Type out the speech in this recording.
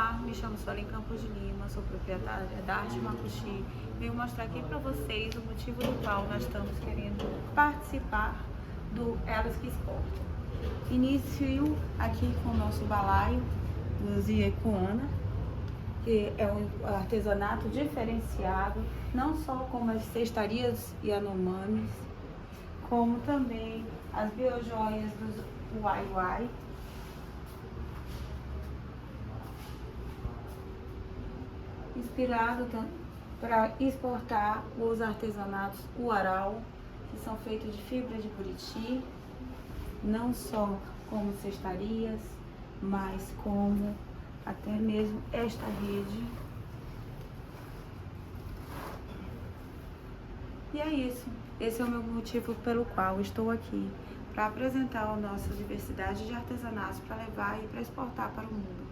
Olá, me chamo Suelen Campos de Lima, sou proprietária da Arte Macuxi. Venho mostrar aqui para vocês o motivo do qual nós estamos querendo participar do Elas que Exportam. Inicio aqui com o nosso balaio do Ziecoana, que é um artesanato diferenciado, não só como as cestarias Yanomamis, como também as biojoias dos Uai-Uai, inspirado para exportar os artesanatos Uarau, que são feitos de fibra de buriti, não só como cestarias, mas como até mesmo esta rede. E é isso. Esse é o meu motivo pelo qual estou aqui, para apresentar a nossa diversidade de artesanatos para levar e para exportar para o mundo.